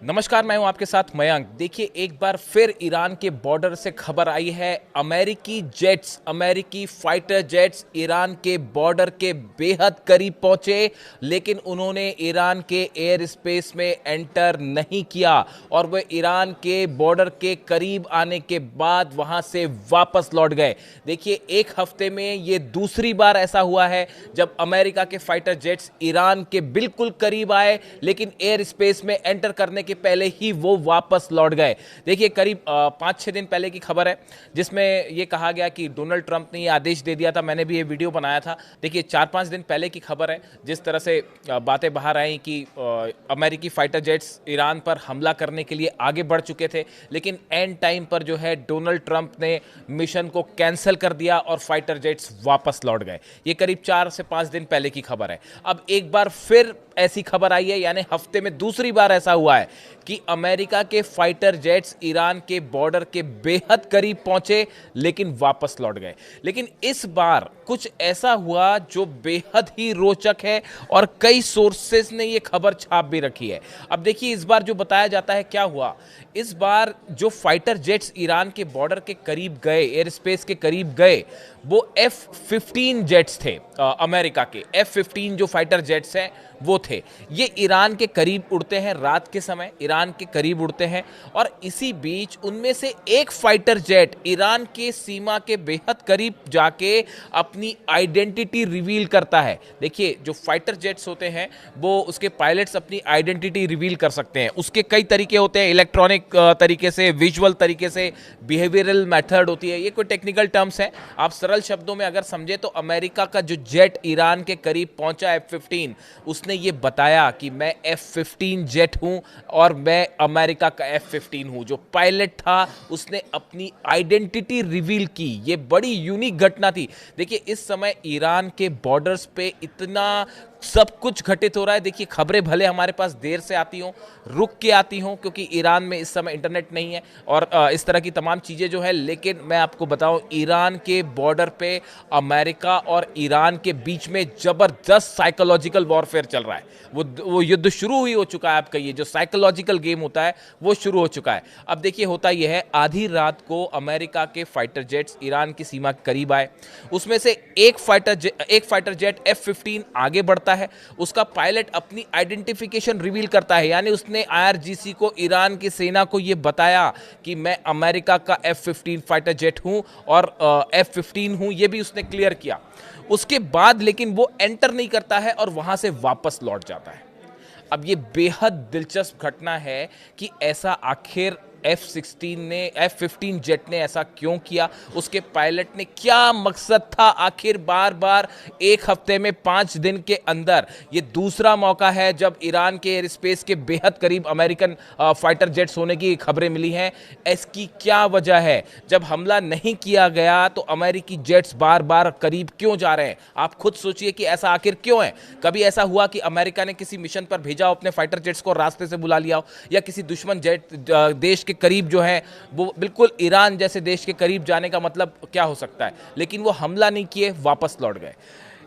नमस्कार, मैं हूं आपके साथ मयंक। देखिए, एक बार फिर ईरान के बॉर्डर से खबर आई है। अमेरिकी फाइटर जेट्स ईरान के बॉर्डर के बेहद करीब पहुंचे, लेकिन उन्होंने ईरान के एयर स्पेस में एंटर नहीं किया और वे ईरान के बॉर्डर के करीब आने के बाद वहां से वापस लौट गए। देखिए, एक हफ्ते में ये दूसरी बार ऐसा हुआ है जब अमेरिका के फाइटर जेट्स ईरान के बिल्कुल करीब आए, लेकिन एयर स्पेस में एंटर करने के पहले ही वो वापस लौट गए। देखिए, करीब 5-6 दिन पहले की खबर है, जिसमें ये कहा गया कि डोनाल्ड ट्रंप ने ये आदेश दे दिया था। मैंने भी ये वीडियो बनाया था। देखिए, 4-5 दिन पहले की खबर है, जिस तरह से बातें बाहर आई कि अमेरिकी फाइटर जेट्स ईरान पर हमला करने के लिए आगे बढ़ चुके थे, लेकिन एंड टाइम पर जो है डोनाल्ड ट्रंप ने मिशन को कैंसिल कर दिया और फाइटर जेट्स वापस लौट गए। ये करीब 4 से 5 दिन पहले की खबर है। अब एक बार फिर ऐसी खबर आई है, यानी हफ्ते में दूसरी बार ऐसा हुआ है कि अमेरिका के फाइटर जेट्स ईरान के बॉर्डर के बेहद करीब पहुंचे, लेकिन वापस लौट गए। लेकिन इस बार कुछ ऐसा हुआ जो बेहद ही रोचक है और कई सोर्सेस ने यह खबर छाप भी रखी है। अब देखिए, इस बार जो बताया जाता है क्या हुआ। इस बार जो फाइटर जेट्स ईरान के बॉर्डर के करीब गए, एयर स्पेस के करीब गए, वो F-15 जेट्स थे। अमेरिका के F-15 जो फाइटर जेट्स हैं वो थे। ये ईरान के करीब उड़ते हैं, रात के समय ईरान के करीब उड़ते हैं, और इसी बीच उनमें से एक फाइटर जेट ईरान के सीमा के बेहद करीब जाके अपनी आइडेंटिटी रिवील करता है। देखिए, जो फाइटर जेट्स होते हैं वो उसके पायलट्स अपनी आइडेंटिटी रिवील कर सकते हैं। उसके कई तरीके होते हैं, इलेक्ट्रॉनिक तरीके से, विजुअल तरीके से, बिहेवियरल मेथड होती है। ये कोई टेक्निकल टर्म्स है। आप सरल शब्दों में अगर समझे तो अमेरिका का जो जेट ईरान के करीब पहुंचा F-15, उसने ये बताया कि मैं F-15 जेट हूं और मैं अमेरिका का F-15 हूं। जो पायलट था उसने अपनी आइडेंटिटी रिवील की। ये बड़ी यूनिक घटना थी। देखिए, इस समय ईरान के बॉर्डर्स पे इतना सब कुछ घटित हो रहा है। देखिए, खबरें भले हमारे पास देर से आती हों, रुक के आती हों, क्योंकि ईरान में इस समय इंटरनेट नहीं है और इस तरह की तमाम चीज़ें जो है, लेकिन मैं आपको बताऊं, ईरान के बॉर्डर पे अमेरिका और ईरान के बीच में ज़बरदस्त साइकोलॉजिकल वॉरफेयर चल रहा है। वो युद्ध शुरू ही हो चुका है। आप कहिए, जो साइकोलॉजिकल गेम होता है वो शुरू हो चुका है। अब देखिए, होता यह है, आधी रात को अमेरिका के फाइटर जेट्स ईरान की सीमा के करीब आए। उसमें से एक फाइटर जेट F-15 आगे बढ़ता है। उसका पायलट अपनी आइडेंटिफिकेशन रिवील करता है, यानी उसने IRGC को, ईरान की सेना को यह बताया कि मैं अमेरिका का F-15 फाइटर जेट हूं और F-15 हूं। यह भी उसने क्लियर किया। उसके बाद लेकिन वो एंटर नहीं करता है और वहां से वापस लौट जाता है। अब ये बेहद दिलचस्प घटना है कि ऐसा आखिर F-15 जेट ने ऐसा क्यों किया। उसके पायलट ने क्या मकसद था आखिर। बार बार एक हफ्ते में 5 दिन के अंदर ये दूसरा मौका है जब ईरान के एयर स्पेस के बेहद करीब अमेरिकन फाइटर जेट्स होने की खबरें मिली हैं। इसकी क्या वजह है। जब हमला नहीं किया गया तो अमेरिकी जेट्स बार बार करीब क्यों जा रहे हैं। आप खुद सोचिए कि ऐसा आखिर क्यों है। कभी ऐसा हुआ कि अमेरिका ने किसी मिशन पर भेजा हो अपने फाइटर जेट्स को, रास्ते से बुला लिया हो, या किसी दुश्मन जेट देश के करीब जो है, वो बिल्कुल ईरान जैसे देश के करीब जाने का मतलब क्या हो सकता है। लेकिन वो हमला नहीं किए, वापस लौट गए।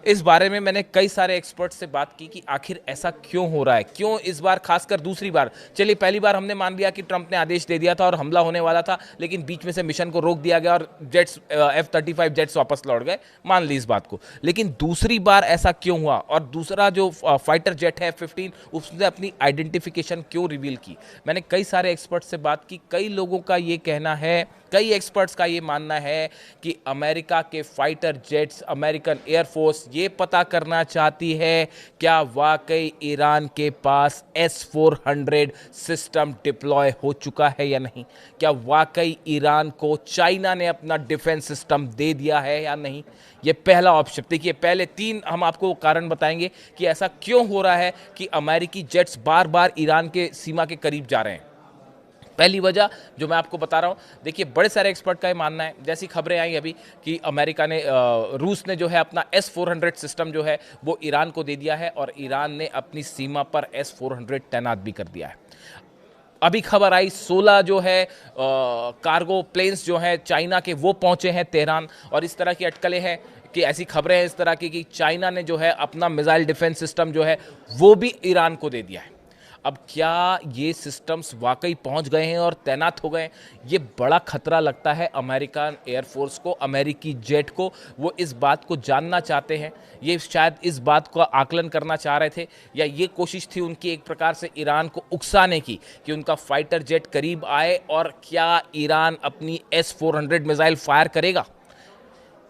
इस बारे में मैंने कई सारे एक्सपर्ट से बात की कि आखिर ऐसा क्यों हो रहा है, क्यों इस बार, खासकर दूसरी बार। चलिए, पहली बार हमने मान लिया कि ट्रंप ने आदेश दे दिया था और हमला होने वाला था, लेकिन बीच में से मिशन को रोक दिया गया और जेट्स, F-35 जेट्स वापस लौट गए, मान ली इस बात को। लेकिन दूसरी बार ऐसा क्यों हुआ, और दूसरा जो फाइटर जेट है F-15, उसने अपनी आइडेंटिफिकेशन क्यों रिवील की। मैंने कई सारे एक्सपर्ट से बात की। कई लोगों का ये कहना है, कई एक्सपर्ट्स का ये मानना है कि अमेरिका के फाइटर जेट्स, अमेरिकन एयरफोर्स ये पता करना चाहती है क्या वाकई ईरान के पास S-400 सिस्टम डिप्लॉय हो चुका है या नहीं। क्या वाकई ईरान को चाइना ने अपना डिफेंस सिस्टम दे दिया है या नहीं। ये पहला ऑप्शन। देखिए, पहले 3 हम आपको कारण बताएंगे कि ऐसा क्यों हो रहा है कि अमेरिकी जेट्स बार बार ईरान के सीमा के करीब जा रहे हैं। पहली वजह जो मैं आपको बता रहा हूं, देखिए, बड़े सारे एक्सपर्ट का ये मानना है, जैसी खबरें आई अभी कि अमेरिका ने, रूस ने जो है अपना S-400 सिस्टम जो है वो ईरान को दे दिया है और ईरान ने अपनी सीमा पर S-400 तैनात भी कर दिया है। अभी खबर आई 16 जो है कार्गो प्लेन्स जो है चाइना के, वो पहुंचे हैं तेहरान, और इस तरह की अटकलें हैं कि ऐसी खबरें हैं इस तरह की कि चाइना ने जो है अपना मिसाइल डिफेंस सिस्टम जो है वो भी ईरान को दे दिया है। अब क्या ये सिस्टम्स वाकई पहुंच गए हैं और तैनात हो गए हैं? ये बड़ा खतरा लगता है अमेरिकन एयरफोर्स को, अमेरिकी जेट को। वो इस बात को जानना चाहते हैं, ये शायद इस बात का आकलन करना चाह रहे थे, या ये कोशिश थी उनकी एक प्रकार से ईरान को उकसाने की कि उनका फाइटर जेट करीब आए और क्या ईरान अपनी S-400 मिसाइल फायर करेगा।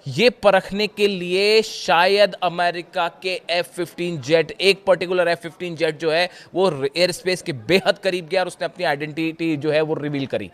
ये परखने के लिए शायद अमेरिका के F-15 जेट, एक पर्टिकुलर F-15 जेट जो है वो एयर स्पेस के बेहद करीब गया और उसने अपनी आइडेंटिटी जो है वो रिवील करी।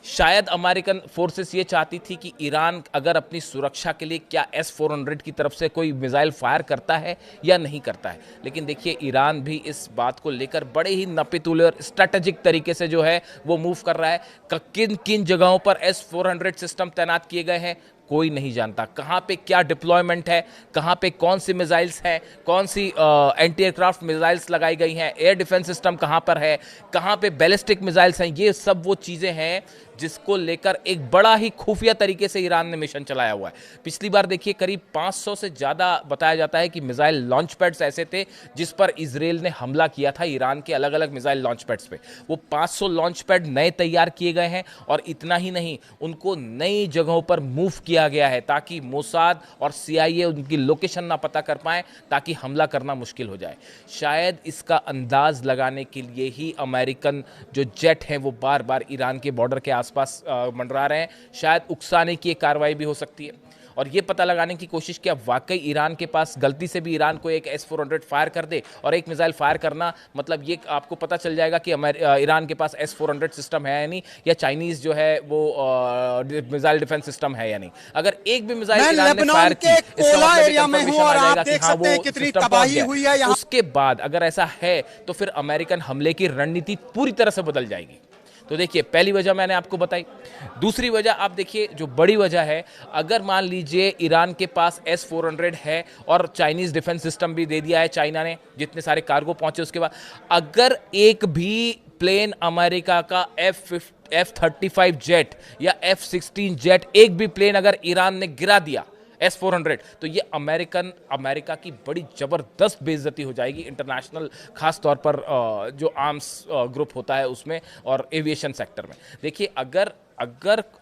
शायद अमेरिकन फोर्सेस ये चाहती थी कि ईरान अगर अपनी सुरक्षा के लिए क्या S-400 की तरफ से कोई मिसाइल फायर करता है या नहीं करता है। लेकिन देखिए ईरान भी इस बात को लेकर बड़े ही नपीतुले और स्ट्रैटेजिक तरीके से जो है वो मूव कर रहा है। किन किन जगहों पर S-400 सिस्टम तैनात किए गए हैं कोई नहीं जानता, कहाँ पे क्या डिप्लॉयमेंट है, कहाँ पे कौन सी मिसाइल्स हैं, कौन सी एंटी एयरक्राफ्ट मिसाइल्स लगाई गई हैं, एयर डिफेंस सिस्टम कहाँ पर है, कहाँ पे बैलिस्टिक मिसाइल्स हैं। ये सब वो चीज़ें हैं जिसको लेकर एक बड़ा ही खुफिया तरीके से ईरान ने मिशन चलाया हुआ है। पिछली बार देखिए करीब 500 से ज़्यादा बताया जाता है कि मिसाइल लॉन्च पैड्स ऐसे थे जिस पर इजराइल ने हमला किया था ईरान के अलग अलग मिसाइल लॉन्च पैड्स पे। वो 500 लॉन्च पैड नए तैयार किए गए हैं और इतना ही नहीं, उनको नई जगहों पर मूव किया गया है ताकि मोसाद और CIA उनकी लोकेशन ना पता कर पाए, ताकि हमला करना मुश्किल हो जाए। शायद इसका अंदाज लगाने के लिए ही अमेरिकन जो जेट हैं वो बार बार ईरान के बॉर्डर के आसपास मंडरा रहे हैं। शायद उकसाने की एक कार्रवाई भी हो सकती है और ये पता लगाने की कोशिश कि अब वाकई ईरान के पास गलती से भी ईरान को एक S-400 फायर कर दे, और एक मिसाइल फायर करना मतलब ये आपको पता चल जाएगा कि ईरान के पास S-400 सिस्टम है या नहीं, या चाइनीज जो है वो मिसाइल डिफेंस सिस्टम है या नहीं। अगर एक भी मिसाइल ईरान ने फायर की, इसका मतलब एक कंफर्मेशन आ जाएगा कि हाँ वो सिस्टम पहुंच गया। उसके बाद अगर ऐसा है तो फिर अमेरिकन हमले की रणनीति पूरी तरह से बदल जाएगी। तो देखिए पहली वजह मैंने आपको बताई। दूसरी वजह आप देखिए जो बड़ी वजह है, अगर मान लीजिए ईरान के पास S-400 है और चाइनीज डिफेंस सिस्टम भी दे दिया है चाइना ने, जितने सारे कार्गो पहुंचे उसके बाद, अगर एक भी प्लेन अमेरिका का F-35 जेट या F-16 जेट, एक भी प्लेन अगर ईरान ने गिरा दिया S-400, तो ये अमेरिका की बड़ी ज़बरदस्त बेइज्जती हो जाएगी इंटरनेशनल, खास तौर पर जो आर्म्स ग्रुप होता है उसमें और एविएशन सेक्टर में। देखिए अगर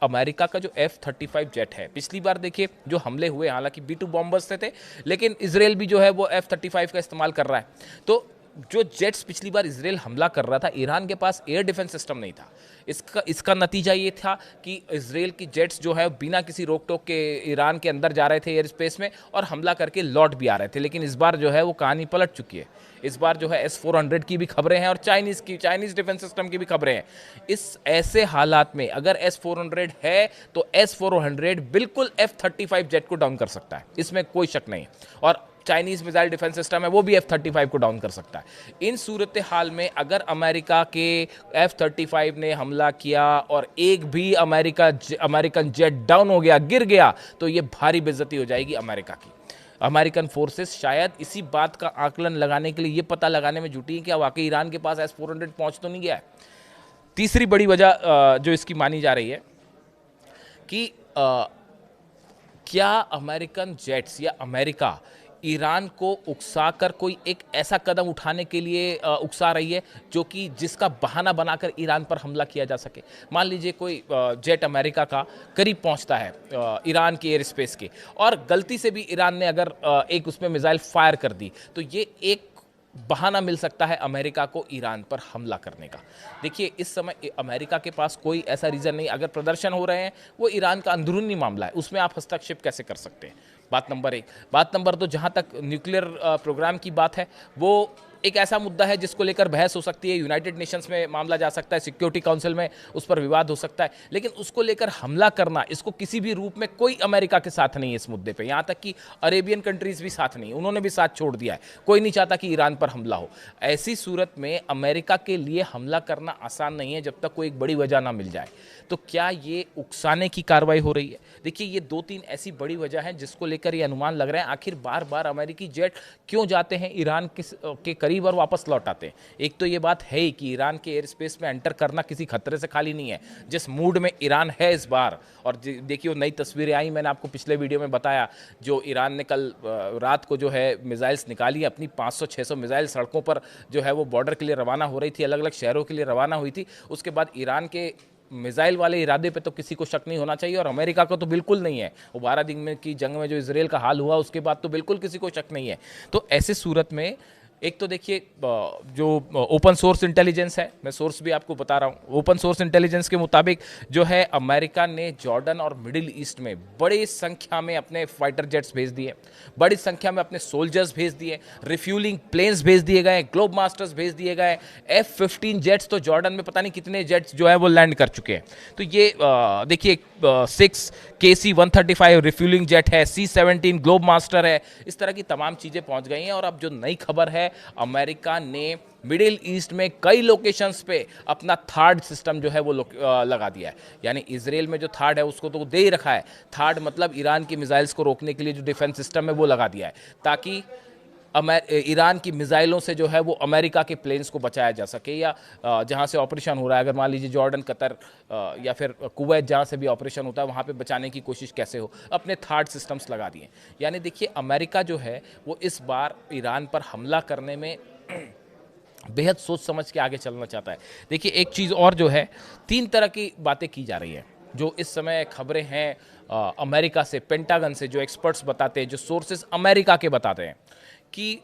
अमेरिका का जो F-35 जेट है, पिछली बार देखिए जो हमले हुए, हालांकि B-2 बॉम्बर्स से थे, लेकिन इजराइल भी जो है वो F-35 का इस्तेमाल कर रहा है। तो जो जेट्स पिछली बार इजराइल हमला कर रहा था, ईरान के पास एयर डिफेंस सिस्टम नहीं था। इसका नतीजा ये था कि इजराइल की जेट्स जो है बिना किसी रोक टोक के ईरान के अंदर जा रहे थे एयर स्पेस में और हमला करके लौट भी आ रहे थे। लेकिन इस बार जो है वो कहानी पलट चुकी है। इस बार जो है S-400 की भी खबरें हैं और चाइनीज डिफेंस सिस्टम की भी खबरें हैं। इस ऐसे हालात में अगर S-400 है तो S-400 बिल्कुल F-35 जेट को डाउन कर सकता है, इसमें कोई शक नहीं। और चाइनीज मिसाइल डिफेंस सिस्टम है वो भी F-35 को डाउन कर सकता है। इन सूरत हाल में अगर अमेरिका के F-35 ने हमला किया और एक भी अमेरिकन जेट डाउन हो गया, गिर गया, तो ये भारी बेइज्जती हो जाएगी अमेरिका की। अमेरिकन फोर्सेस शायद इसी बात का आकलन लगाने के लिए ये पता लगाने में जुटी है कि वाकई ईरान के पास S-400 पहुंच तो नहीं गया है। तीसरी बड़ी वजह जो इसकी मानी जा रही है कि क्या अमेरिकन जेट्स या अमेरिका ईरान को उकसाकर कोई एक ऐसा कदम उठाने के लिए उकसा रही है जो कि जिसका बहाना बनाकर ईरान पर हमला किया जा सके। मान लीजिए कोई जेट अमेरिका का करीब पहुंचता है ईरान के एयर स्पेस के, और गलती से भी ईरान ने अगर एक उसमें मिसाइल फायर कर दी, तो ये एक बहाना मिल सकता है अमेरिका को ईरान पर हमला करने का। देखिए इस समय अमेरिका के पास कोई ऐसा रीज़न नहीं, अगर प्रदर्शन हो रहे हैं वो ईरान का अंदरूनी मामला है, उसमें आप हस्तक्षेप कैसे कर सकते हैं। बात नंबर एक। बात नंबर दो, जहाँ तक न्यूक्लियर प्रोग्राम की बात है, वो एक ऐसा मुद्दा है जिसको लेकर बहस हो सकती है, यूनाइटेड नेशंस में मामला जा सकता है, सिक्योरिटी काउंसिल में उस पर विवाद हो सकता है, लेकिन उसको लेकर हमला करना, इसको किसी भी रूप में कोई अमेरिका के साथ नहीं है इस मुद्दे पे। यहाँ तक कि अरेबियन कंट्रीज भी साथ नहीं, उन्होंने भी साथ छोड़ दिया है, कोई नहीं चाहता कि ईरान पर हमला हो। ऐसी सूरत में अमेरिका के लिए हमला करना आसान नहीं है जब तक कोई एक बड़ी वजह ना मिल जाए। तो क्या ये उकसाने की कार्रवाई हो रही है? देखिए ये 2-3 ऐसी बड़ी वजह हैं जिसको लेकर ये अनुमान लग रहे हैं आखिर बार बार अमेरिकी जेट क्यों जाते हैं ईरान के करीब और वापस लौट आते हैं। एक तो ये बात है ही कि ईरान के एयर स्पेस में एंटर करना किसी खतरे से खाली नहीं है, जिस मूड में ईरान है इस बार। और देखिए वो नई तस्वीरें आई, मैंने आपको पिछले वीडियो में बताया, जो ईरान ने कल रात को जो है मिसाइल्स निकाली अपनी 500-600 मिसाइल सड़कों पर जो है वो बॉर्डर के लिए रवाना हो रही थी, अलग अलग शहरों के लिए रवाना हुई थी। उसके बाद ईरान के मिसाइल वाले इरादे पे तो किसी को शक नहीं होना चाहिए, और अमेरिका को तो बिल्कुल नहीं है। वो 12 दिन में की जंग में जो इसराइल का हाल हुआ उसके बाद तो बिल्कुल किसी को शक नहीं है। तो ऐसे सूरत में एक तो देखिए जो ओपन सोर्स इंटेलिजेंस है, मैं सोर्स भी आपको बता रहा हूँ, ओपन सोर्स इंटेलिजेंस के मुताबिक जो है अमेरिका ने जॉर्डन और मिडिल ईस्ट में बड़ी संख्या में अपने फाइटर जेट्स भेज दिए, बड़ी संख्या में अपने सोल्जर्स भेज दिए, रिफ्यूलिंग प्लेन्स भेज दिए गए, ग्लोब मास्टर्स भेज दिए गए, F-15 जेट्स, तो जॉर्डन में पता नहीं कितने जेट्स जो है वो लैंड कर चुके हैं। तो ये देखिए 6 KC-135 रिफ्यूलिंग जेट है, C-17 ग्लोब मास्टर है, इस तरह की तमाम चीज़ें पहुंच गई हैं। और अब जो नई खबर है, अमेरिका ने मिडिल ईस्ट में कई लोकेशंस पे अपना थर्ड सिस्टम जो है वो लगा दिया है। यानी इजराइल में जो थर्ड है उसको तो दे ही रखा है, थर्ड मतलब ईरान की मिसाइल्स को रोकने के लिए जो डिफेंस सिस्टम है वो लगा दिया है, ताकि ईरान की मिसाइलों से जो है वो अमेरिका के प्लेन्स को बचाया जा सके, या जहां से ऑपरेशन हो रहा है, अगर मान लीजिए जॉर्डन, कतर या फिर कुवैत, जहां से भी ऑपरेशन होता है वहां पे बचाने की कोशिश कैसे हो, अपने थर्ड सिस्टम्स लगा दिए। यानी देखिए अमेरिका जो है वो इस बार ईरान पर हमला करने में बेहद सोच समझ के आगे चलना चाहता है। देखिए एक चीज़ और जो है, 3 तरह की बातें की जा रही हैं जो इस समय खबरें हैं अमेरिका से, पेंटागन से, जो एक्सपर्ट्स बताते हैं, जो सोर्सेस अमेरिका के बताते हैं कि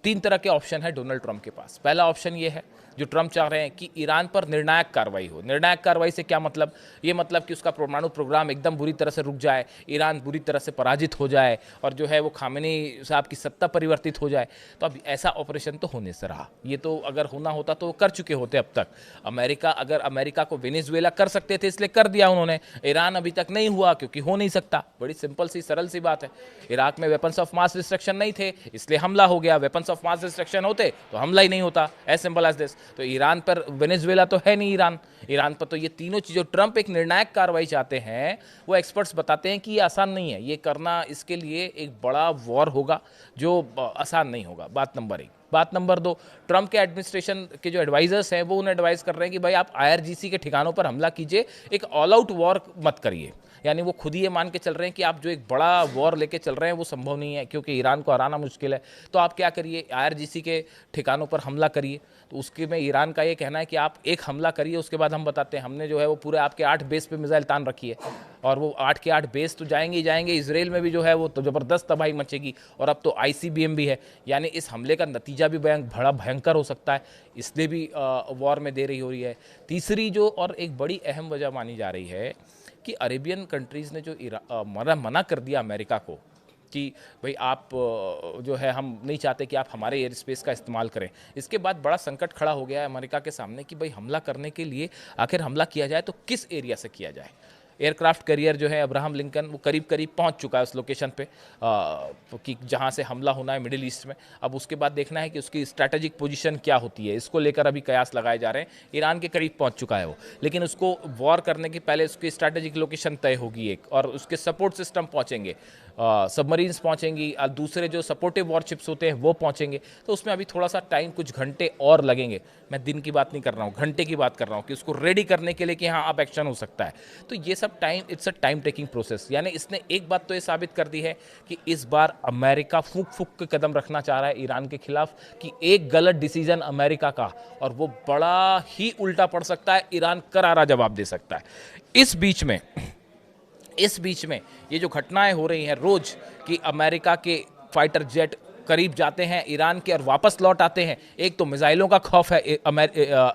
3 तरह के ऑप्शन है डोनाल्ड ट्रंप के पास। पहला ऑप्शन ये है जो ट्रंप चाह रहे हैं कि ईरान पर निर्णायक कार्रवाई हो। निर्णायक कार्रवाई से क्या मतलब? ये मतलब कि उसका परमाणु प्रोग्राम एकदम बुरी तरह से रुक जाए, ईरान बुरी तरह से पराजित हो जाए और जो है वो खामेनी साहब की सत्ता परिवर्तित हो जाए। तो अब ऐसा ऑपरेशन तो होने से रहा, ये तो अगर होना होता तो वो कर चुके होते अब तक। अमेरिका को वेनेजुएला कर सकते थे इसलिए कर दिया उन्होंने, ईरान अभी तक नहीं हुआ क्योंकि हो नहीं सकता। बड़ी सिंपल सी सरल सी बात है। इराक में वेपन्स ऑफ मास डिस्ट्रक्शन नहीं थे इसलिए हमला हो गया, वेपन्स ऑफ मास डिस्ट्रक्शन होते तो हमला ही नहीं होता, एज सिंपल एज दिस। तो ईरान पर, वेनेजुएला तो है नहीं ईरान पर, तो ये तीनों चीज़ें, ट्रंप एक निर्णायक कार्रवाई चाहते हैं, वो एक्सपर्ट्स बताते हैं कि ये आसान नहीं है, ये करना, इसके लिए एक बड़ा वॉर होगा जो आसान नहीं होगा। बात नंबर 1। बात नंबर 2, ट्रंप के एडमिनिस्ट्रेशन के जो एडवाइजर्स हैं वो उन्हें एडवाइस कर रहे हैं कि भाई आप IRGC के ठिकानों पर हमला कीजिए, एक ऑल आउट वॉर मत करिए। यानी वो खुद ही ये मान के चल रहे हैं कि आप जो एक बड़ा वॉर लेके चल रहे हैं वो संभव नहीं है क्योंकि ईरान को हराना मुश्किल है। तो आप क्या करिए, IRGC के ठिकानों पर हमला करिए। तो उसके में ईरान का ये कहना है कि आप एक हमला करिए, उसके बाद हम बताते हैं। हमने जो है वो पूरे आपके 8 बेस पे मिसाइल तान रखी है और वो 8 के 8 बेस तो जाएंगे ही जाएंगे। इसराइल में भी जो है वो तो ज़बरदस्त तबाही मचेगी और अब तो ICBM भी है। यानी इस हमले का नतीजा भी बड़ा भयंकर हो सकता है, इसलिए भी वॉर में देरी हो रही है। तीसरी जो और एक बड़ी अहम वजह मानी जा रही है कि अरेबियन कंट्रीज़ ने जो मना कर दिया अमेरिका को कि भाई आप जो है, हम नहीं चाहते कि आप हमारे एयर स्पेस का इस्तेमाल करें। इसके बाद बड़ा संकट खड़ा हो गया है अमेरिका के सामने कि भाई हमला करने के लिए आखिर हमला किया जाए तो किस एरिया से किया जाए। एयरक्राफ्ट कैरियर जो है अब्राहम लिंकन वो करीब करीब पहुंच चुका है उस लोकेशन पे कि जहां से हमला होना है मिडिल ईस्ट में। अब उसके बाद देखना है कि उसकी स्ट्रैटेजिक पोजीशन क्या होती है, इसको लेकर अभी कयास लगाए जा रहे हैं। ईरान के करीब पहुंच चुका है वो, लेकिन उसको वॉर करने के पहले उसकी स्ट्रैटेजिक लोकेशन तय होगी एक, और उसके सपोर्ट सिस्टम पहुंचेंगे, सबमरीन्स पहुंचेंगी, दूसरे जो सपोर्टिव वॉरशिप्स होते हैं वो पहुंचेंगे। तो उसमें अभी थोड़ा सा टाइम, कुछ घंटे और लगेंगे। मैं दिन की बात नहीं कर रहा हूँ, घंटे की बात कर रहा हूँ कि उसको रेडी करने के लिए कि हाँ अब एक्शन हो सकता है। तो ये सब it's a time taking process. यानी इसने एक बात तो ये साबित कर दी है कि इस बार अमेरिका फूक फूक के कदम रखना चाह रहा है ईरान के खिलाफ, कि एक गलत डिसीजन अमेरिका का और वो बड़ा ही उल्टा पड़ सकता है, ईरान करारा जवाब दे सकता है। इस बीच में ये जो घटनाएं हो रही हैं रोज, कि अमेरिका के फाइटर जेट करीब जाते हैं ईरान के और वापस लौट आते हैं, एक तो मिसाइलों का खौफ है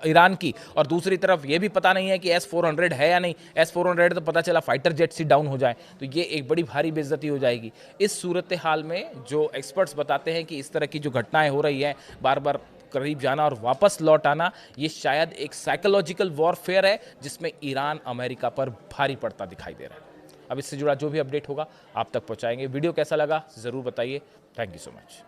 ईरान की, और दूसरी तरफ ये भी पता नहीं है कि S-400 है या नहीं। S-400 तो पता चला फाइटर जेट्स ही डाउन हो जाए तो ये एक बड़ी भारी बेइज्जती हो जाएगी। इस सूरत हाल में जो एक्सपर्ट्स बताते हैं कि इस तरह की जो घटनाएं हो रही हैं, बार बार करीब जाना और वापस लौट आना, ये शायद एक साइकोलॉजिकल वॉरफेयर है जिसमें ईरान अमेरिका पर भारी पड़ता दिखाई दे रहा है। अब इससे जुड़ा जो भी अपडेट होगा आप तक पहुंचाएंगे। वीडियो कैसा लगा ज़रूर बताइए। Thank you so much.